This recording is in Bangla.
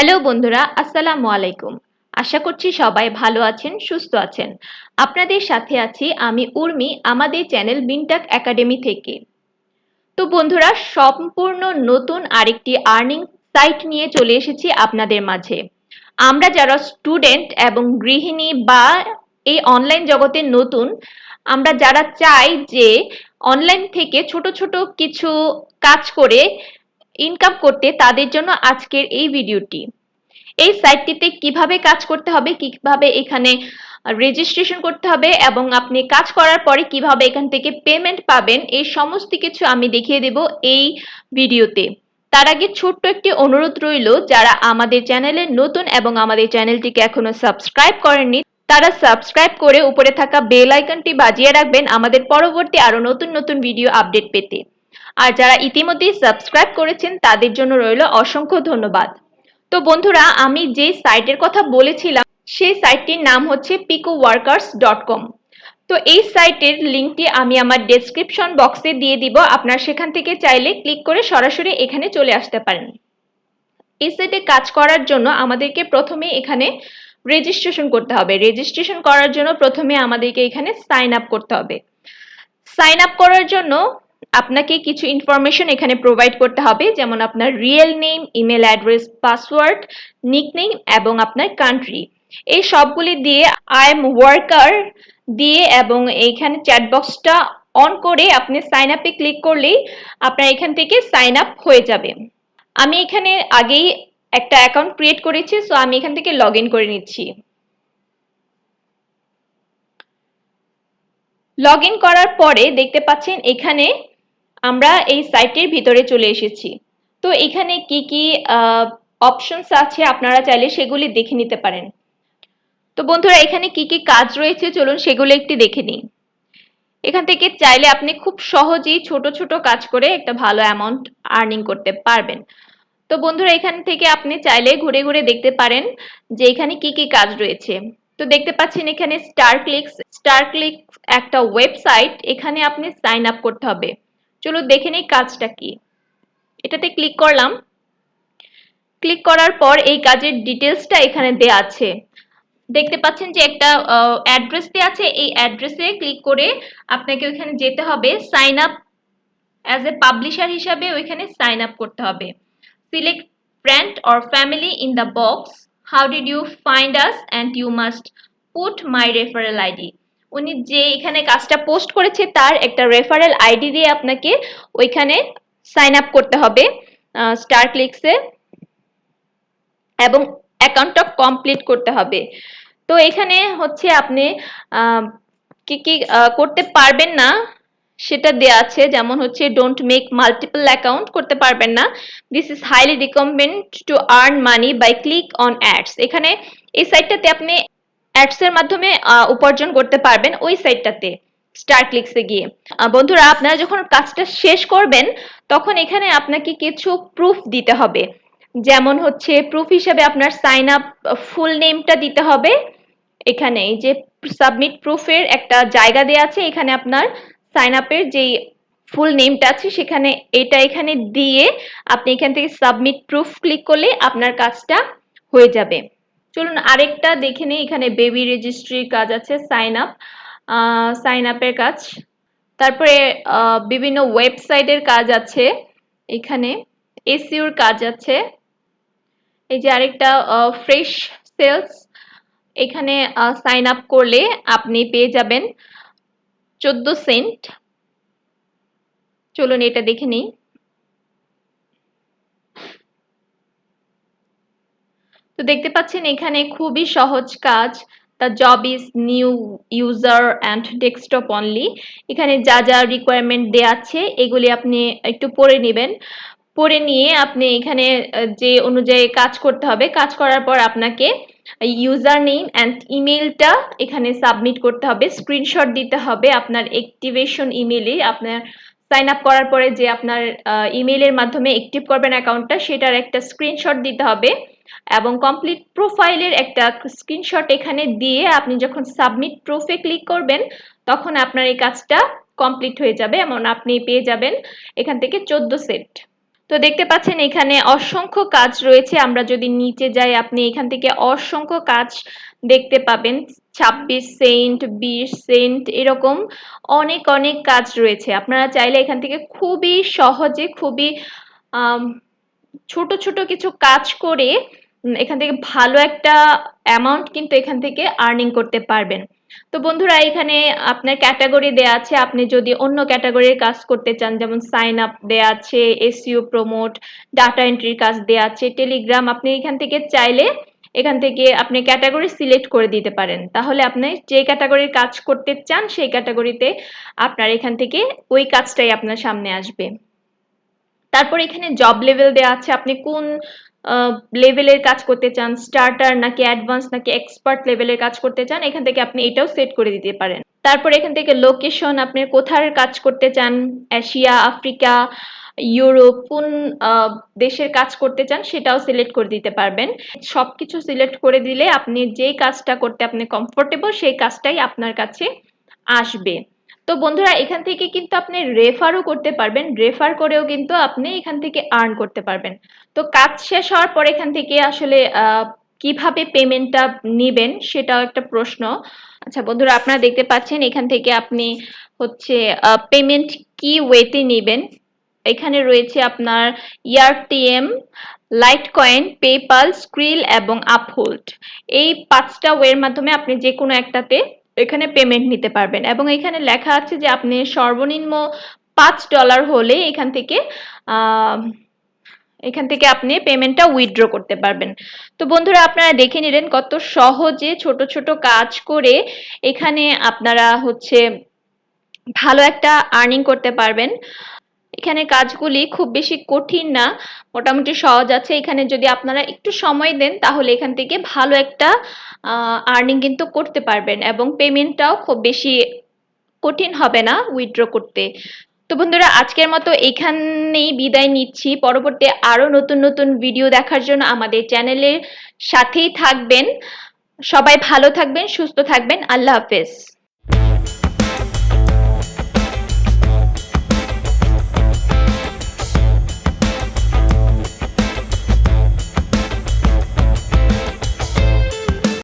হ্যালো বন্ধুরা, আসসালামু আলাইকুম। আশা করছি সবাই ভালো আছেন, সুস্থ আছেন। আপনাদের সাথে আছি আমি উর্মি, আমাদের চ্যানেল বিনটাক একাডেমি থেকে। তো বন্ধুরা, সম্পূর্ণ নতুন আরেকটি আর্নিং সাইট নিয়ে চলে এসেছি আপনাদের মাঝে। আমরা যারা স্টুডেন্ট এবং গৃহিণী বা এই অনলাইন জগতে নতুন, আমরা যারা চাই যে অনলাইন থেকে ছোট ছোট কিছু কাজ করে ইনকাম করতে, তাদের জন্য আজকের এই ভিডিওটি। এই সাইটটিতে কিভাবে কাজ করতে হবে, কিভাবে এখানে রেজিস্ট্রেশন করতে হবে এবং আপনি কাজ করার পরে কিভাবে এখান থেকে পেমেন্ট পাবেন, এই সমস্ত কিছু আমি দেখিয়ে দেব এই ভিডিওতে। তার আগে ছোট্ট একটি অনুরোধ রইল, যারা আমাদের চ্যানেলে নতুন এবং আমাদের চ্যানেলটিকে এখনো সাবস্ক্রাইব করেননি, তারা সাবস্ক্রাইব করে উপরে থাকা বেল আইকনটি বাজিয়ে রাখবেন আমাদের পরবর্তী আরো নতুন নতুন ভিডিও আপডেট পেতে। আর যারা ইতিমধ্যেই সাবস্ক্রাইব করেছেন তাদের জন্য রইল অসংখ্য ধন্যবাদ। তো বন্ধুরা, আমি যে সাইটের কথা বলেছিলাম সেই সাইটটির নাম হচ্ছে picoworkers.com। তো এই সাইটের লিংকটি আমি আমার ডেসক্রিপশন বক্সে দিয়ে দিব, আপনারা সেখান থেকে চাইলে ক্লিক করে সরাসরি এখানে চলে আসতে পারেন। এই সাইটে কাজ করার জন্য আমাদেরকে প্রথমে এখানে রেজিস্ট্রেশন করতে হবে। রেজিস্ট্রেশন করার জন্য প্রথমে আমাদেরকে এখানে সাইন আপ করতে হবে। সাইন আপ করার জন্য আপনাকে কিছু ইনফরমেশন এখানে প্রোভাইড করতে হবে, যেমন আপনার real name, email address, password, nickname এবং আপনার কান্ট্রি। এই সবগুলি দিয়ে আই এম ওয়ার্কার দিয়ে এবং এইখানে চ্যাট বক্সটা অন করে আপনি সাইন আপে ক্লিক করলেই আপনার এখান থেকে সাইন আপ হয়ে যাবে। আমি এখানে আগেই একটা অ্যাকাউন্ট ক্রিয়েট করেছি, সো আমি এখান থেকে লগ ইন করে নিচ্ছি। লগ ইন করার পরে দেখতে পাচ্ছেন এখানে আমরা এই সাইটের ভিতরে চলে এসেছি। তো এখানে কি কি অপশনস আছে আপনারা চাইলে সেগুলি দেখে নিতে পারেন। তো বন্ধুরা, এখানে কি কি কাজ রয়েছে চলুন সেগুলো একটু দেখে নিই। এখান থেকে চাইলে আপনি খুব সহজেই ছোট ছোট কাজ করে একটা ভালো অ্যামাউন্ট আর্নিং করতে পারবেন। তো বন্ধুরা, এখান থেকে আপনি চাইলে ঘুরে ঘুরে দেখতে পারেন যে এখানে কি কি কাজ রয়েছে। তো দেখতে পাচ্ছেন এখানে স্টার ক্লিকস একটা ওয়েবসাইট, এখানে আপনি সাইন আপ করতে হবে। চলো দেখে নিই কাজটা কি। এটাতে ক্লিক করলাম। ক্লিক করার পর এই কাজের ডিটেলসটা এখানে দেয়া আছে। দেখতে পাচ্ছেন যে একটা অ্যাড্রেস দেয়া আছে, এই অ্যাড্রেসে ক্লিক করে আপনাকে ওইখানে যেতে হবে। Sign up as a publisher হিসাবে ওইখানে সাইন আপ করতে হবে। Select friend or family in the box. How did you find us? And you must put my referral ID. উনি যে এখানে কাজটা পোস্ট করেছে তার একটা রেফারেল আইডি দিয়ে আপনাকে ওইখানে সাইন আপ করতে হবে স্টার ক্লিকসে এবং অ্যাকাউন্টটা কমপ্লিট করতে হবে। তো এখানে হচ্ছে আপনি কি কি করতে পারবেন না সেটা দেয়া আছে, যেমন হচ্ছে ডোন্ট মেক মাল্টিপল অ্যাকাউন্ট, করতে পারবেন না। This is highly recommend to earn money by click on ads. এখানে এই সাইটটাতে আপনি অ্যাডস এর মাধ্যমে উপার্জন করতে পারবেন ওই সাইটটাতে স্টার ক্লিকসে গিয়ে। বন্ধুরা, আপনারা যখন কাজটা শেষ করবেন তখন এখানে আপনাকে কিছু প্রুফ দিতে হবে, যেমন হচ্ছে প্রুফ হিসেবে আপনার সাইন আপ ফুল নেমটা দিতে হবে। এখানে এই যে সাবমিট প্রুফের একটা জায়গা দেওয়া আছে, এখানে আপনার সাইন আপের যে ফুল নেমটা আছে সেখানে এটা এখানে দিয়ে আপনি এখান থেকে সাবমিট প্রুফ ক্লিক করলে আপনার কাজটা হয়ে যাবে। চলুন আরেকটা দেখে নিই। এখানে বেবি রেজিস্ট্রির কাজ আছে, সাইন আপের কাজ, তারপরে বিভিন্ন ওয়েবসাইটের কাজ আছে, এখানে এসইওর কাজ আছে। এই যে আরেকটা ফ্রেশ সেলস, এখানে সাইন আপ করলে আপনি পেয়ে যাবেন 14 সেন্ট। চলুন এটা দেখে নিই। তো দেখতে পাচ্ছেন এখানে খুবই সহজ কাজ। The job is new user and desktop only. এখানে যা যা রিকোয়ারমেন্ট দেওয়া আছে এগুলি আপনি একটু পড়ে নেবেন। পড়ে নিয়ে আপনি এখানে যে অনুযায়ী কাজ করতে হবে, কাজ করার পর আপনাকে ইউজার নেম অ্যান্ড ইমেলটা এখানে সাবমিট করতে হবে। স্ক্রিনশট দিতে হবে আপনার অ্যাক্টিভেশন ইমেলে, আপনার সাইন আপ করার পরে যে আপনার ইমেলের মাধ্যমে অ্যাক্টিভ করবেন অ্যাকাউন্টটা, সেটার একটা স্ক্রিনশট দিতে হবে এবং কমপ্লিট প্রোফাইলের একটা স্ক্রিনশট এখানে দিয়ে আপনি যখন সাবমিট প্রুফে ক্লিক করবেন তখন আপনার এই কাজটা কমপ্লিট হয়ে যাবে এবং আপনি পেয়ে যাবেন এখান থেকে 14 সেন্ট। তো দেখতে পাচ্ছেন এখানে অসংখ্য কাজ রয়েছে। আমরা যদি নিচে যাই আপনি এখান থেকে অসংখ্য কাজ দেখতে পাবেন। 26 সেন্ট, 20 সেন্ট এরকম অনেক অনেক কাজ রয়েছে। আপনারা চাইলে এখান থেকে খুবই সহজে, খুবই আম ছোট ছোট কিছু কাজ করে এখান থেকে ভালো একটা অ্যামাউন্ট কিন্তু এখান থেকে আর্নিং করতে পারবেন। তো বন্ধুরা, এখানে আপনার ক্যাটাগরি দেয়া আছে। আপনি যদি অন্য ক্যাটাগরির কাজ করতে চান, যেমন সাইন আপ দেয়া আছে, এসইও প্রমোট, ডাটা এন্ট্রির কাজ দেয়া আছে, টেলিগ্রাম, আপনি এখান থেকে চাইলে এখান থেকে আপনি ক্যাটাগরি সিলেক্ট করে দিতে পারেন। তাহলে আপনি যে ক্যাটাগরির কাজ করতে চান সেই ক্যাটাগরিতে আপনার এখান থেকে ওই কাজটাই আপনার সামনে আসবে। তারপর এখানে জব লেভেল দেওয়া আছে, আপনি কোন লেভেলের কাজ করতে চান, স্টার্টার নাকি অ্যাডভান্স নাকি এক্সপার্ট লেভেলের কাজ করতে চান, এখান থেকে আপনি এটাও সেট করে দিতে পারেন। তারপর এখান থেকে লোকেশন, আপনি কোথায় কাজ করতে চান, এশিয়া, আফ্রিকা, ইউরোপ, কোন দেশের কাজ করতে চান সেটাও সিলেক্ট করে দিতে পারবেন। সবকিছু সিলেক্ট করে দিলে আপনি যেই কাজটা করতে আপনি কমফোর্টেবল সেই কাজটাই আপনার কাছে আসবে। তো বন্ধুরা, এখান থেকে কিন্তু আপনি রেফারও করতে পারবেন, রেফার করেও কিন্তু আপনি এখান থেকে আর্ন করতে পারবেন। তো কাজ শেষ হওয়ার পর এখান থেকে আসলে কিভাবে পেমেন্টটা নিবেন সেটাও একটা প্রশ্ন। আচ্ছা বন্ধুরা, আপনারা দেখতে পাচ্ছেন এখান থেকে আপনি হচ্ছে পেমেন্ট কি ওয়েতে নিবেন। এখানে রয়েছে আপনার ইয়ারটিএম, লাইট কয়েন, পেপাল, স্ক্রিল এবং আপহোল্ড। এই 5টা ওয়ের মাধ্যমে আপনি যে কোনো একটাতে এখানে পেমেন্ট নিতে পারবেন, এবং এখানে লেখা আছে যে আপনি সর্বনিম্ন $5 হলে এখান থেকে আপনি পেমেন্টটা উইথড্র করতে পারবেন। তো বন্ধুরা, আপনারা দেখে নিলেন কত সহজে ছোট ছোট কাজ করে এখানে আপনারা হচ্ছে ভালো একটা আর্নিং করতে পারবেন। এখানে কাজগুলি খুব বেশি কঠিন না, মোটামুটি সহজ আছে। এখানে যদি আপনারা একটু সময় দেন তাহলে এখান থেকে ভালো একটা আর্নিং কিন্তু করতে পারবেন, এবং পেমেন্টটাও খুব বেশি কঠিন হবে না উইথড্র করতে। তো বন্ধুরা, আজকের মতো এখানেই বিদায় নিচ্ছি। পরবর্তী আরো নতুন নতুন ভিডিও দেখার জন্য আমাদের চ্যানেলের সাথেই থাকবেন। সবাই ভালো থাকবেন, সুস্থ থাকবেন। আল্লাহ হাফেজ।